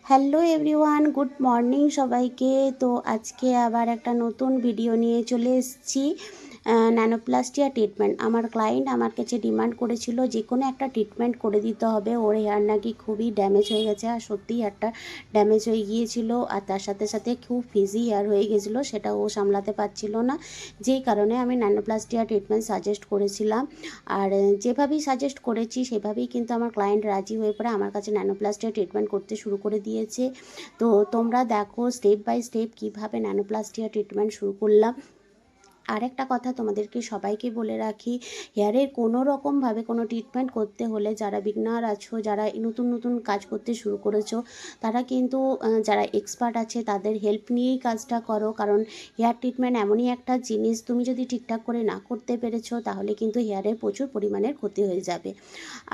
Hello everyone, good morning সবাইকে। তো আজকে আবার একটা নতুন ভিডিও নিয়ে চলে এসেছি। Nanoplastia treatment. আমার ক্লায়েন্ট আমার কাছে ডিমান্ড করেছিল যে কোনো একটা ট্রিটমেন্ট করে দিতে হবে, ওর হেয়ার নাকি খুবই ড্যামেজ হয়ে গেছে। আর সত্যিই হেয়ারটা ড্যামেজ হয়ে গিয়েছিল, আর তার সাথে সাথে খুব ফিজি হেয়ার হয়ে গেছিলো, সেটা ও সামলাতে পারছিল না। যেই কারণে আমি ন্যানোপ্লাস্টিয়া ট্রিটমেন্ট সাজেস্ট করেছিলাম। আর যেভাবেই সাজেস্ট করেছি সেভাবেই কিন্তু আমার ক্লায়েন্ট রাজি হয়ে পড়ে আমার কাছে ন্যানোপ্লাস্টিয়া ট্রিটমেন্ট করতে শুরু করে দিয়েছে। তো তোমরা দেখো স্টেপ বাই স্টেপ কীভাবে ন্যানোপ্লাস্টিয়া ট্রিটমেন্ট শুরু করলাম। আর একটা কথা তোমাদেরকে সবাইকে বলে রাখি, হেয়ারের কোনো রকমভাবে কোনো ট্রিটমেন্ট করতে হলে যারা বিগনার আছো, যারা নতুন নতুন কাজ করতে শুরু করেছো, তারা কিন্তু যারা এক্সপার্ট আছে তাদের হেল্প নিয়েই কাজটা করো। কারণ হেয়ার ট্রিটমেন্ট এমনই একটা জিনিস, তুমি যদি ঠিকঠাক করে না করতে পেরেছো তাহলে কিন্তু হেয়ারের প্রচুর পরিমাণের ক্ষতি হয়ে যাবে।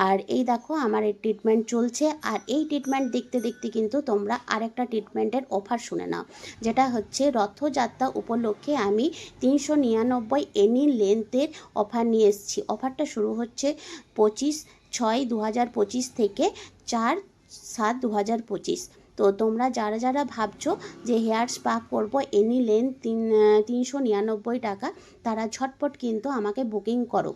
আর এই দেখো আমার এই ট্রিটমেন্ট চলছে। আর এই ট্রিটমেন্ট দেখতে দেখতে কিন্তু তোমরা আরেকটা ট্রিটমেন্টের অফার শুনে নাও, যেটা হচ্ছে রথযাত্রা উপলক্ষে আমি 399 এনি লেন্থের অফার নিয়ে এসেছি। অফারটা শুরু হচ্ছে 25/6/2025 থেকে 4/7/2025। তো তোমরা যারা যারা ভাবছো যে হেয়ার স্পা করবো এনি লেন্থ 399 টাকা, তারা ঝটপট কিন্তু আমাকে বুকিং করো।